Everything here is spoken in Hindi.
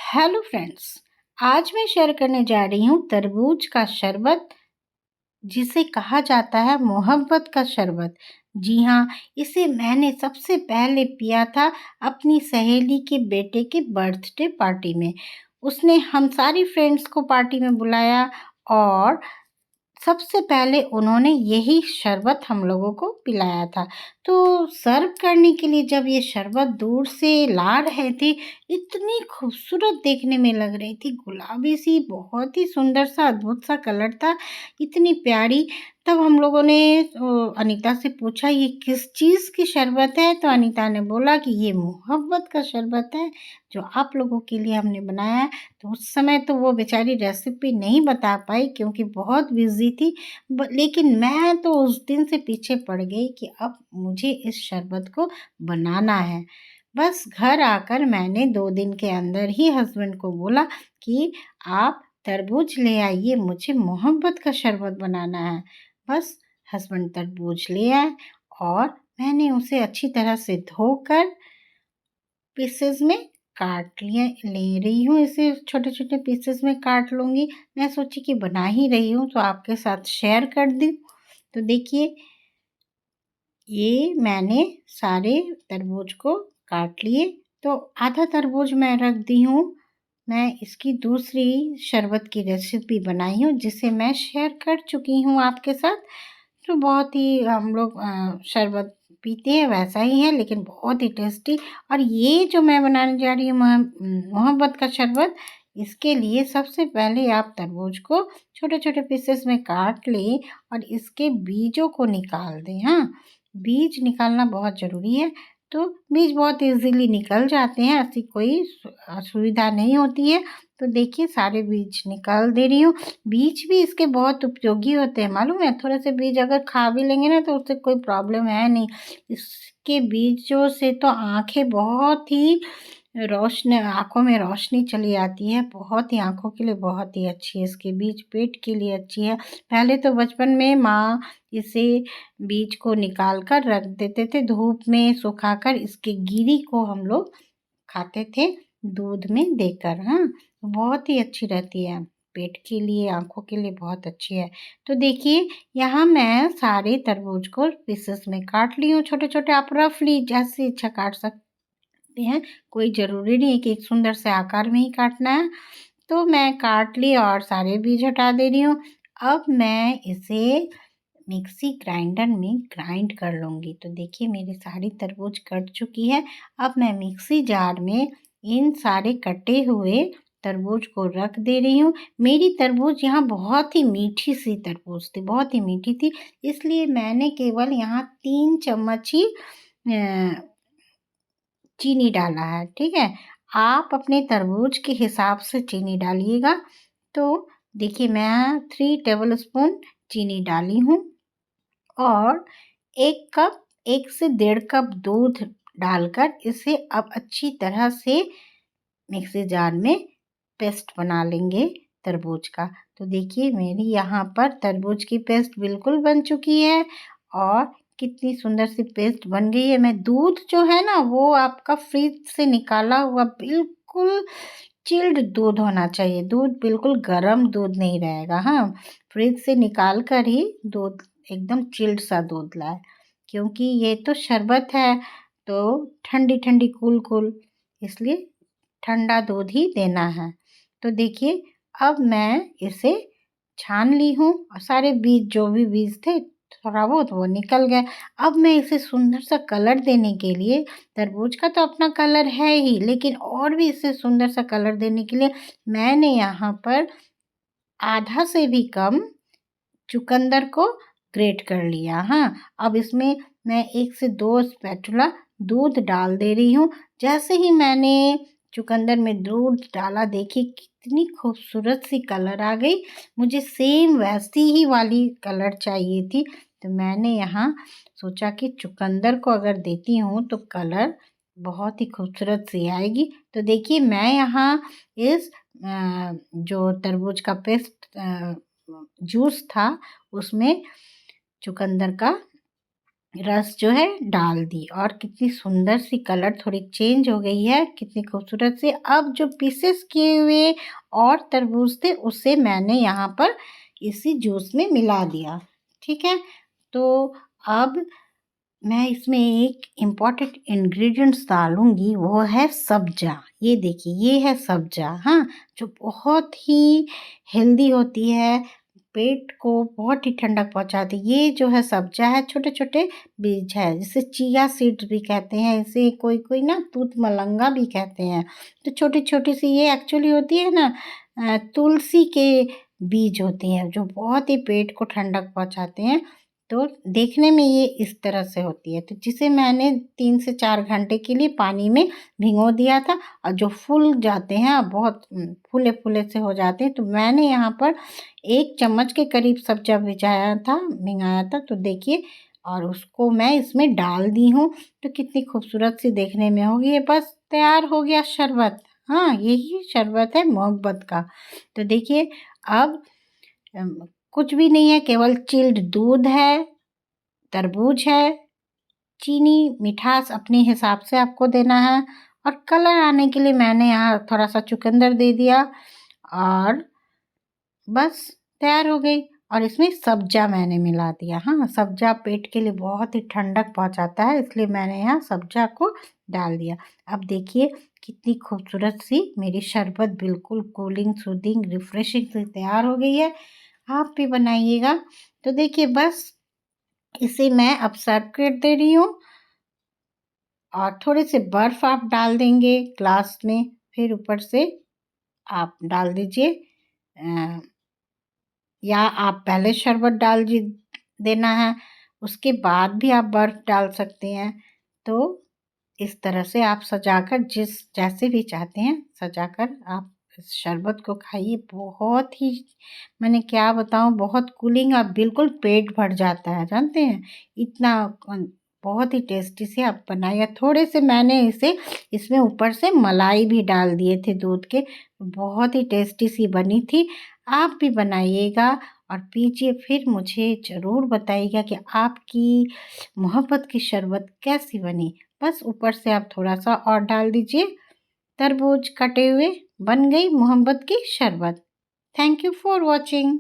Hello friends. आज मैं शेयर करने जा रही हूँ तरबूज का शरबत, जिसे कहा जाता है मोहब्बत का शरबत। जी हाँ, इसे मैंने सबसे पहले पिया था अपनी सहेली के बेटे के बर्थडे पार्टी में। उसने हम सारी फ्रेंड्स को पार्टी में बुलाया और सबसे पहले उन्होंने यही शरबत हम लोगों को पिलाया था। तो सर्व करने के लिए जब ये शरबत दूर से ला रहे थे, इतनी खूबसूरत देखने में लग रही थी, गुलाबी सी, बहुत ही सुंदर सा, अद्भुत सा कलर था, इतनी प्यारी। तब हम लोगों ने अनीता से पूछा ये किस चीज़ की शरबत है, तो अनीता ने बोला कि ये मोहब्बत का शरबत है जो आप लोगों के लिए हमने बनाया है। तो उस समय तो वो बेचारी रेसिपी नहीं बता पाई क्योंकि बहुत बिज़ी थी। लेकिन मैं तो उस दिन से पीछे पड़ गई कि अब मुझे इस शरबत को बनाना है। बस घर आकर मैंने 2 दिन के अंदर ही हस्बैंड को बोला कि आप तरबूज ले आइए, मुझे मोहब्बत का शरबत बनाना है। बस हस्बैंड तरबूज ले आए और मैंने उसे अच्छी तरह से धोकर पीसेस में काट लिया ले रही हूँ। इसे छोटे-छोटे पीसेस में काट लूँगी। मैं सोची कि बना ही रही हूँ तो आपके साथ शेयर कर दूँ। तो देखिए, ये मैंने सारे तरबूज को काट लिए। तो आधा तरबूज मैं रख दी हूँ। मैं इसकी दूसरी शरबत की रेसिपी बनाई हूँ जिसे मैं शेयर कर चुकी हूँ आपके साथ। तो बहुत ही हम लोग शरबत पीते हैं वैसा ही है, लेकिन बहुत ही टेस्टी। और ये जो मैं बनाने जा रही हूँ मोहब्बत का शरबत, इसके लिए सबसे पहले आप तरबूज को छोटे-छोटे पीसेस में काट लें और इसके बीजों को निकाल दें। हाँ, बीज निकालना बहुत ज़रूरी है। तो बीज बहुत ईज़िली निकल जाते हैं, ऐसी कोई असुविधा नहीं होती है। तो देखिए, सारे बीज निकाल दे रही हूँ। बीज भी इसके बहुत उपयोगी होते हैं, मालूम है? थोड़े से बीज अगर खा भी लेंगे ना तो उससे कोई प्रॉब्लम है नहीं। इसके बीजों से तो आँखें बहुत ही आँखों में रोशनी चली आती है, बहुत ही आँखों के लिए बहुत ही अच्छी है इसके बीज, पेट के लिए अच्छी है। पहले तो बचपन में माँ इसे बीज को निकाल कर रख देते थे धूप में सुखाकर, इसकी गिरी को हम लोग खाते थे दूध में देकर। हाँ, बहुत ही अच्छी रहती है, पेट के लिए, आँखों के लिए बहुत अच्छी है। तो देखिए, यहाँ मैं सारे तरबूज को पीसेस में काट ली हूँ छोटे-छोटे। आप रफली जैसे इच्छा काट सकते हैं, कोई ज़रूरी नहीं है कि एक सुंदर से आकार में ही काटना है। तो मैं काट ली और सारे बीज हटा दे रही हूँ। अब मैं इसे मिक्सी ग्राइंडर में ग्राइंड कर लूँगी। तो देखिए, मेरी सारी तरबूज कट चुकी है। अब मैं मिक्सी जार में इन सारे कटे हुए तरबूज को रख दे रही हूँ। मेरी तरबूज यहाँ बहुत ही मीठी सी तरबूज थी, बहुत ही मीठी थी, इसलिए मैंने केवल यहाँ 3 चम्मच ही चीनी डाला है, ठीक है? आप अपने तरबूज के हिसाब से चीनी डालिएगा। तो देखिए, मैं 3 टेबलस्पून चीनी डाली हूँ और 1 से डेढ़ कप दूध डालकर इसे अब अच्छी तरह से मिक्सी जार में पेस्ट बना लेंगे तरबूज का। तो देखिए, मेरी यहाँ पर तरबूज की पेस्ट बिल्कुल बन चुकी है और कितनी सुंदर सी पेस्ट बन गई है। मैं दूध जो है ना, वो आपका फ्रिज से निकाला हुआ बिल्कुल चिल्ड दूध होना चाहिए। दूध बिल्कुल गर्म दूध नहीं रहेगा। हाँ, फ्रिज से निकाल कर ही दूध एकदम चिल्ड सा दूध लाए, क्योंकि ये तो शरबत है, तो ठंडी-ठंडी, कूल-कूल, इसलिए ठंडा दूध ही देना है। तो देखिए, अब मैं इसे छान ली हूँ और सारे बीज, जो भी बीज थे थोड़ा बहुत, वो निकल गए। अब मैं इसे सुंदर सा कलर देने के लिए, तरबूज का तो अपना कलर है ही, लेकिन और भी इसे सुंदर सा कलर देने के लिए मैंने यहाँ पर आधा से भी कम चुकंदर को ग्रेट कर लिया। हाँ, अब इसमें मैं 1 से 2 स्पैचुला दूध डाल दे रही हूँ। जैसे ही मैंने चुकंदर में दूध डाला, देखिए कितनी खूबसूरत सी कलर आ गई। मुझे सेम वैसी ही वाली कलर चाहिए थी, तो मैंने यहाँ सोचा कि चुकंदर को अगर देती हूँ तो कलर बहुत ही खूबसूरत सी आएगी। तो देखिए, मैं यहाँ इस जो तरबूज का पेस्ट जूस था, उसमें चुकंदर का रस जो है डाल दी और कितनी सुंदर सी कलर थोड़ी चेंज हो गई है, कितनी खूबसूरत सी। अब जो पीसेस किए हुए और तरबूज थे उसे मैंने यहाँ पर इसी जूस में मिला दिया। ठीक है, तो अब मैं इसमें एक इम्पॉर्टेंट इंग्रेडिएंट्स डालूंगी, वो है सब्जा। ये देखिए, ये है सब्जा, हाँ, जो बहुत ही हेल्दी होती है, पेट को बहुत ही ठंडक पहुंचाती है। ये जो है सब्जा है, छोटे छोटे बीज है, जिसे चिया सीड्स भी कहते हैं, इसे कोई कोई ना तूत मलंगा भी कहते हैं। तो छोटी छोटी सी ये एक्चुअली होती है ना तुलसी के बीज होते हैं, जो बहुत ही पेट को ठंडक पहुंचाते हैं। तो देखने में ये इस तरह से होती है, तो जिसे मैंने 3 से 4 घंटे के लिए पानी में भिगो दिया था। और जो फूल जाते हैं, बहुत फूले फूले से हो जाते हैं, तो मैंने यहाँ पर 1 चम्मच के करीब सब्जा भिगाया था, तो देखिए, और उसको मैं इसमें डाल दी हूँ। तो कितनी खूबसूरत सी देखने में होगी। ये बस तैयार हो गया शरबत। हाँ, यही शरबत है मोहब्बत का। तो देखिए, अब कुछ भी नहीं है, केवल चिल्ड दूध है, तरबूज है, चीनी, मिठास अपने हिसाब से आपको देना है, और कलर आने के लिए मैंने यहाँ थोड़ा सा चुकंदर दे दिया, और बस तैयार हो गई। और इसमें सब्जा मैंने मिला दिया। हाँ, सब्जा पेट के लिए बहुत ही ठंडक पहुंचाता है, इसलिए मैंने यहाँ सब्जा को डाल दिया। अब देखिए, कितनी खूबसूरत सी मेरी शरबत बिल्कुल कूलिंग, सूदिंग, रिफ्रेशिंग से तैयार हो गई है। आप भी बनाइएगा। तो देखिए, बस इसे मैं अब सर्व कर दे रही हूँ, और थोड़े से बर्फ आप डाल देंगे ग्लास में, फिर ऊपर से आप डाल दीजिए, या आप पहले शरबत डाल जी देना है, उसके बाद भी आप बर्फ डाल सकते हैं। तो इस तरह से आप सजाकर, जैसे भी चाहते हैं सजाकर, आप इस शरबत को खाइए। बहुत ही, मैंने क्या बताऊं, बहुत कूलिंग, और बिल्कुल पेट भर जाता है, जानते हैं इतना। बहुत ही टेस्टी से आप बनाइए। थोड़े से मैंने इसमें ऊपर से मलाई भी डाल दिए थे दूध के, बहुत ही टेस्टी सी बनी थी। आप भी बनाइएगा और पीजिए, फिर मुझे ज़रूर बताइएगा कि आपकी मोहब्बत की शरबत कैसी बनी। बस ऊपर से आप थोड़ा सा और डाल दीजिए तरबूज कटे हुए, बन गई मोहब्बत की शरबत। Thank you for watching.